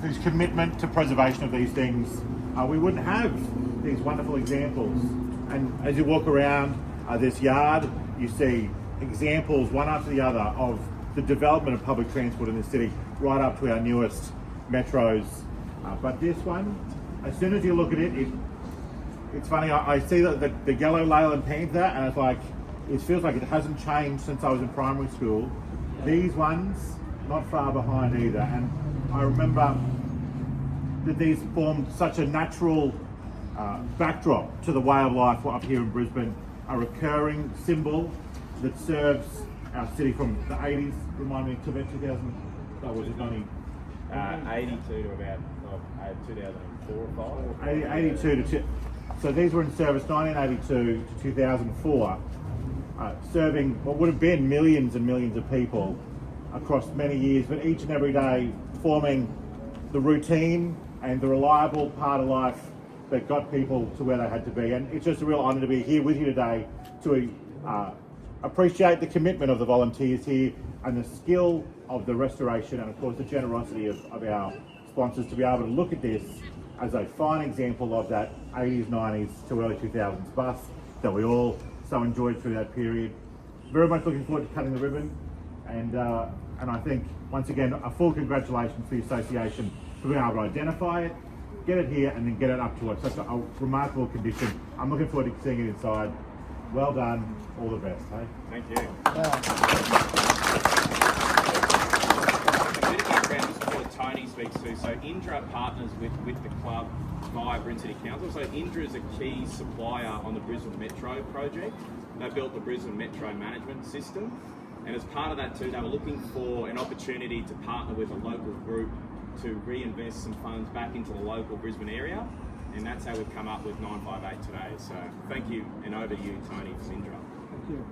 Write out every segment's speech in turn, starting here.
whose commitment to preservation of these things, we wouldn't have these wonderful examples. And as you walk around this yard, you see examples one after the other of the development of public transport in the city, right up to our newest metros. But this one, as soon as you look at it, it's funny, I see the yellow Leyland Panther, and it's like, it feels like it hasn't changed since I was in primary school. These ones, not far behind either. And I remember that these formed such a natural backdrop to the way of life up here in Brisbane, a recurring symbol that serves our city from the 80s, remind me, to about 2000, that was it, 82 to about 2004 or 5. 82 to, so these were in service 1982 to 2004, serving what would have been millions and millions of people across many years, but each and every day forming the routine and the reliable part of life that got people to where they had to be. And it's just a real honour to be here with you today to appreciate the commitment of the volunteers here and the skill of the restoration, and of course the generosity of our sponsors to be able to look at this as a fine example of that 80s, 90s to early 2000s bus that we all so enjoyed through that period. Very much looking forward to cutting the ribbon, and I think once again a full congratulations to the association for being able to identify it, get it here, and then get it up to such a remarkable condition. I'm looking forward to seeing it inside. Well done, all the best, hey? Thank you. Before Tony speaks to, so Indra partners with the club via Brisbane City Council. So Indra is a key supplier on the Brisbane Metro project. They built the Brisbane Metro management system, and as part of that too, they were looking for an opportunity to partner with a local group to reinvest some funds back into the local Brisbane area, and that's how we've come up with 958 today. So thank you, and over to you, Tony, from Indra. Thank you.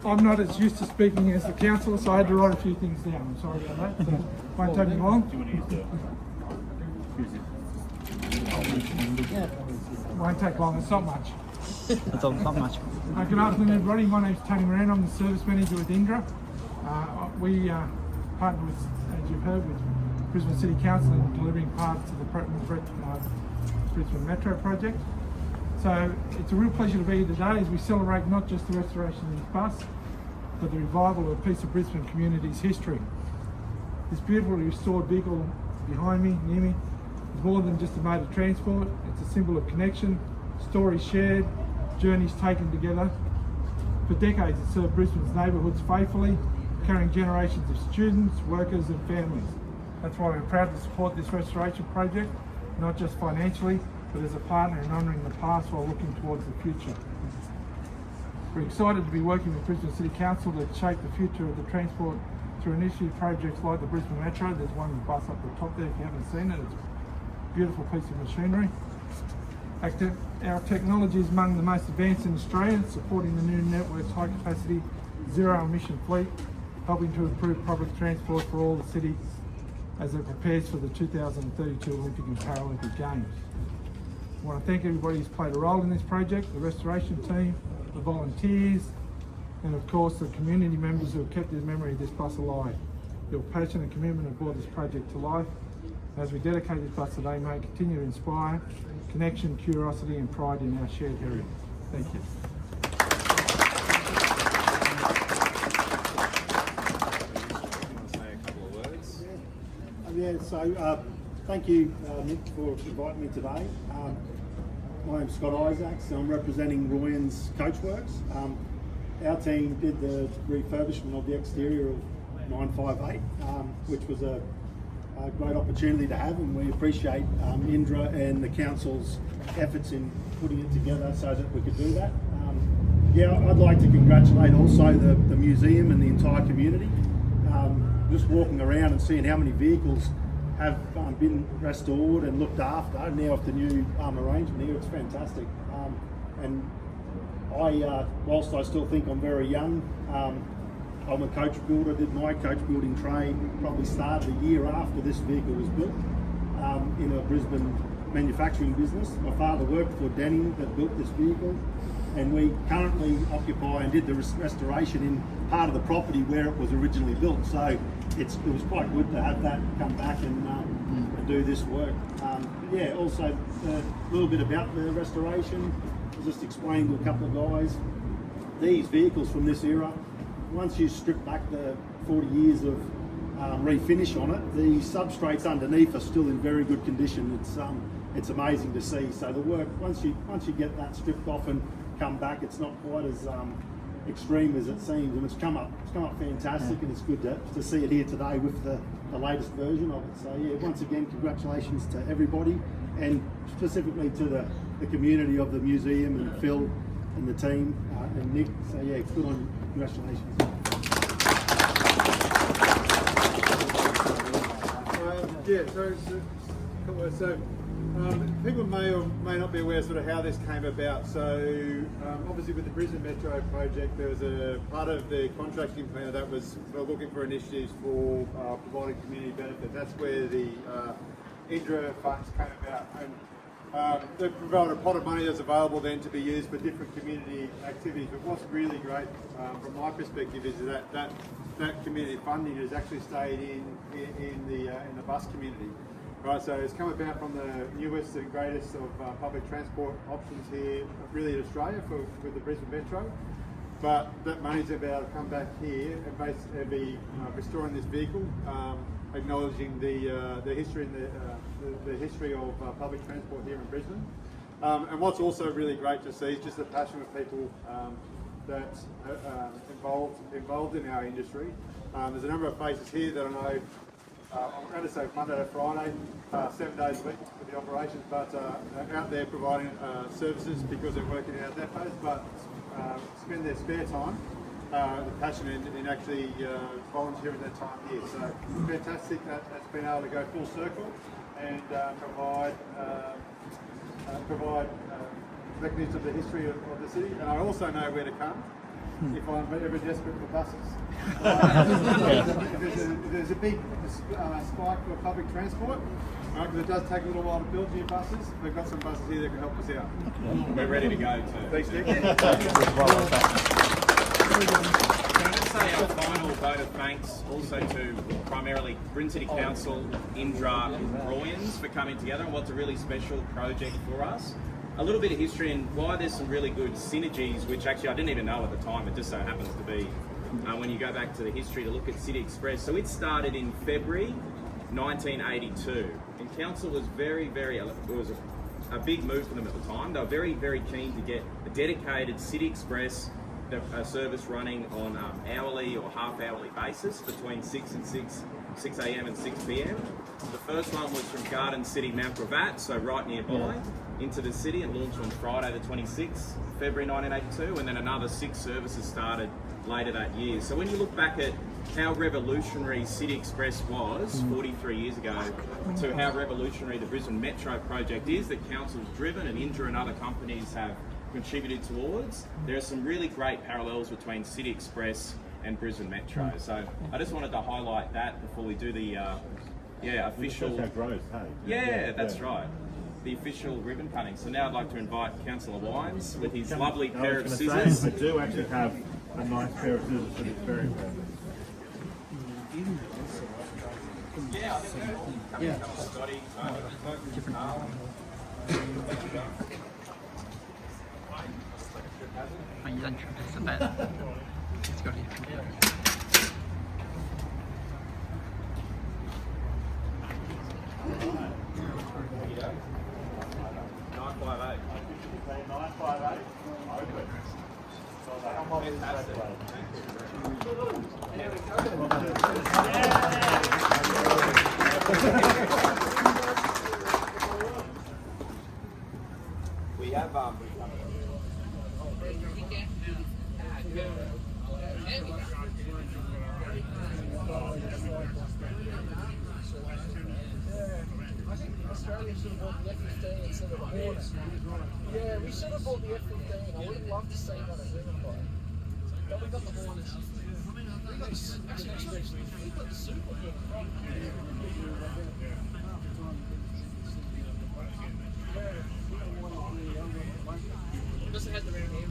I'm not as used to speaking as the councillor, so I had to write a few things down. I'm sorry about that. So won't take me long. Won't take long. It's not much. It's not much. Good afternoon, everybody. My name's Tony Moran. I'm the service manager with Indra. We partner with, as you've heard, with Brisbane City Council in delivering parts of the Brisbane Metro project. So it's a real pleasure to be here today as we celebrate not just the restoration of this bus, but the revival of a piece of Brisbane community's history. This beautifully restored vehicle behind me, near me, is more than just a mode of transport. It's a symbol of connection, stories shared, journeys taken together. For decades it served Brisbane's neighbourhoods faithfully, carrying generations of students, workers and families. That's why we're proud to support this restoration project, not just financially, but as a partner in honouring the past while looking towards the future. We're excited to be working with Brisbane City Council to shape the future of the transport through initiative projects like the Brisbane Metro. There's one bus up the top there if you haven't seen it. It's a beautiful piece of machinery. Our technology is among the most advanced in Australia, supporting the new network's high capacity, zero emission fleet, helping to improve public transport for all the city as it prepares for the 2032 Olympic and Paralympic Games. I want to thank everybody who's played a role in this project, the restoration team, the volunteers, and of course the community members who have kept the memory of this bus alive. Your passion and commitment have brought this project to life. As we dedicate this bus today, may it continue to inspire connection, curiosity and pride in our shared heritage. Thank you. Thank you, Nick, for inviting me today. My name's Scott Isaacs, and I'm representing Royan's Coachworks. Our team did the refurbishment of the exterior of 958, which was a great opportunity to have, and we appreciate Indra and the council's efforts in putting it together so that we could do that. I'd like to congratulate also the museum and the entire community. Just walking around and seeing how many vehicles have been restored and looked after now with the new arrangement here, it's fantastic. And whilst I still think I'm very young, I'm a coach builder. Did my coach building trade probably started a year after this vehicle was built in a Brisbane manufacturing business. My father worked for Denning that built this vehicle, and we currently occupy and did the restoration in part of the property where it was originally built. So it was quite good to have that come back and do this work. Yeah, also a little bit about the restoration. I'll just explain to a couple of guys. These vehicles from this era, once you strip back the 40 years of refinish on it, the substrates underneath are still in very good condition. It's amazing to see. So the work, once you get that stripped off and come back, it's not quite as extreme as it seems, and it's come up fantastic, and it's good to see it here today with the latest version of it. So yeah, once again, congratulations to everybody, and specifically to the community of the museum and Phil and the team and Nick. So yeah, good on you. Congratulations. People may or may not be aware sort of how this came about. So obviously with the Brisbane Metro project, there was a part of the contracting plan that was looking for initiatives for providing community benefit. That's where the INDRA funds came about. And they provided a pot of money that's available then to be used for different community activities. But what's really great from my perspective is that community funding has actually stayed in the bus community. Right, so it's come about from the newest and greatest of public transport options here, really in Australia with the Brisbane Metro. But that money's about to come back here and be restoring this vehicle, acknowledging the history and the history of public transport here in Brisbane. And what's also really great to see is just the passion of people that's involved in our industry. There's a number of faces here that I know. I'm going to say Monday to Friday, 7 days a week for the operations, but out there providing services because they're working in our depots, but spend their spare time, the passion in actually volunteering their time here. So fantastic that's been able to go full circle and provide recognition of the history of the city. And I also know where to come if I'm ever desperate for buses. If there's a big spike for public transport, because it does take a little while to build new buses, we've got some buses here that can help us out. We're ready to go too. Thanks, Nick. Can I just say our final vote of thanks also to primarily Brisbane City Council, Indra and Royans for coming together on what's a really special project for us. A little bit of history and why there's some really good synergies, which actually I didn't even know at the time, it just so happens to be when you go back to the history to look at City Express. So it started in February 1982, and council was it was a big move for them at the time. They were very, very keen to get a dedicated City Express service running on hourly or half-hourly basis between 6 a.m. and 6 p.m. The first one was from Garden City, Mount Gravatt, so right nearby, into the city, and launched on Friday the 26th, February 1982, and then another 6 services started later that year. So when you look back at how revolutionary City Express was 43 years ago to how revolutionary the Brisbane Metro project is that council's driven and Indra and other companies have contributed towards, there are some really great parallels between City Express and Brisbane Metro. So I just wanted to highlight that before we do the official... That's how it grows, hey? Yeah, that's right. The official ribbon cutting. So now I'd like to invite Councillor Wines with his lovely pair of scissors. I do actually have a nice pair of scissors for this very purpose. Yeah, I think so. Yeah. Scotty, Oh, you don't trip, it's a bad. It's got it. 958. 958. Open. We have I think Australia should have bought the F-15 instead of the Hornet. Yeah, we should have bought the F-15. I would have loved to see that at Riverside. But we got the Hornets. We got the Super Hornet. Doesn't have the round here.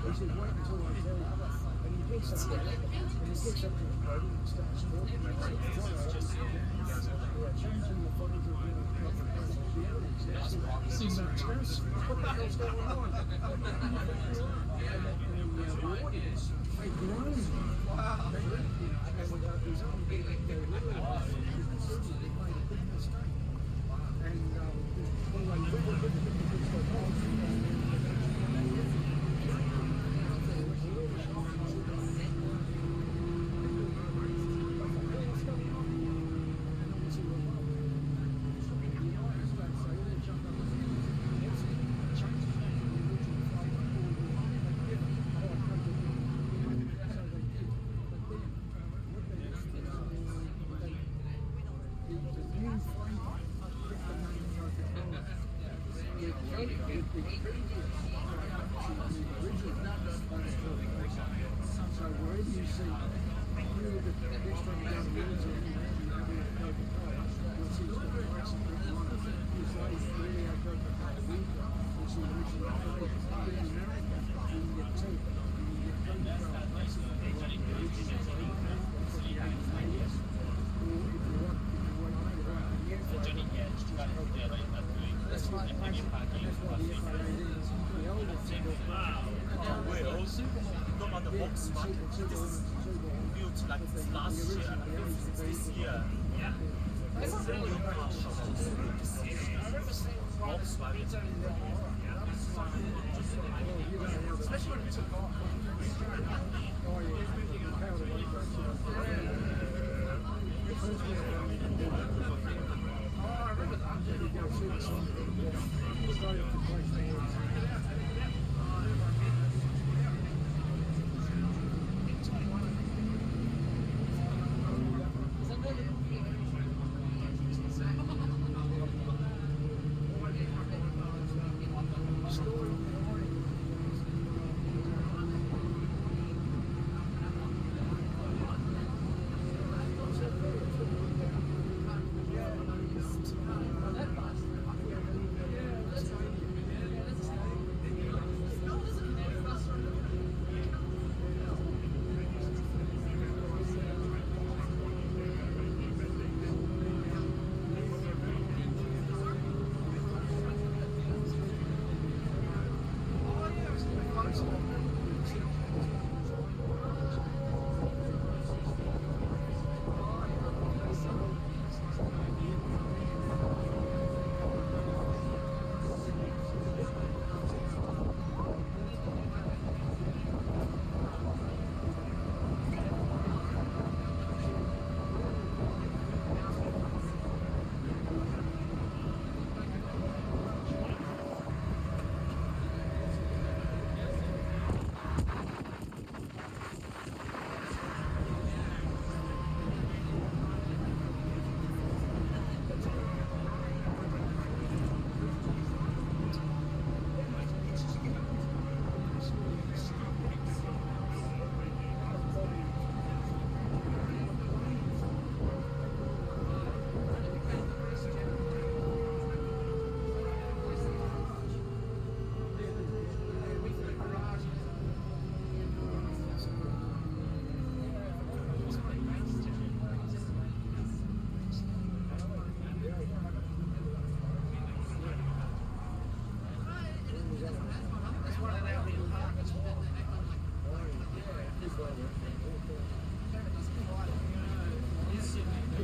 He said, wait until I tell you. And he gets up there, and he gets up to the podium and starts talking. And he said, changing the photos of the evidence. This is a terrorist. What the hell's going on? And the audience, they groaned. Wow. And there's other people that realised that they made a big mistake. And so wherever you see the next time you go to the news or you'll see the race and you say, really, I've got the win, you see the original in America, and you get two. And you get photograph racing or if you that's why the FIA is the oldest. Wheels, not on the box one. This is built like last year, this year. Yeah. This is a new car shop. Volkswagen. Especially when it took off. I remember that. You go through the song. Started to play things.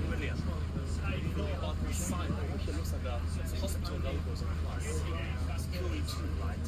Brilliant. On the side, it looks like a hospital logos and plus. It's purely too right.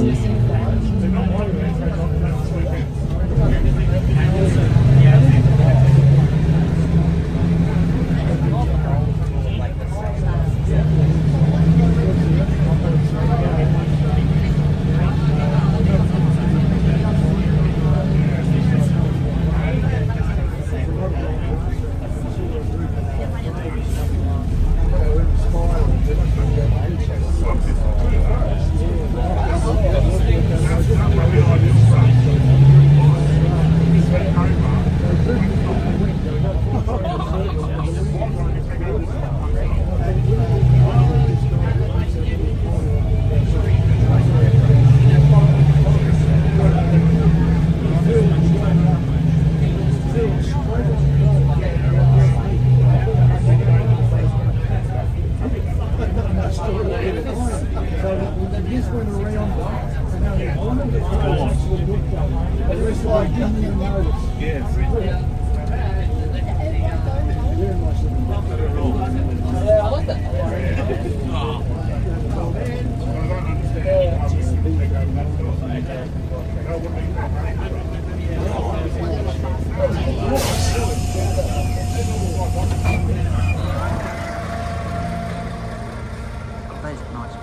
Those are nice.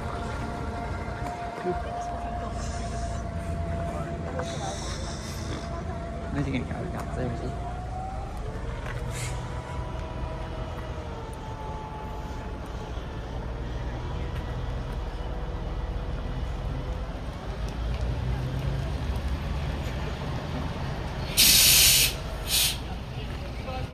Where's he going to go? Up there, is he?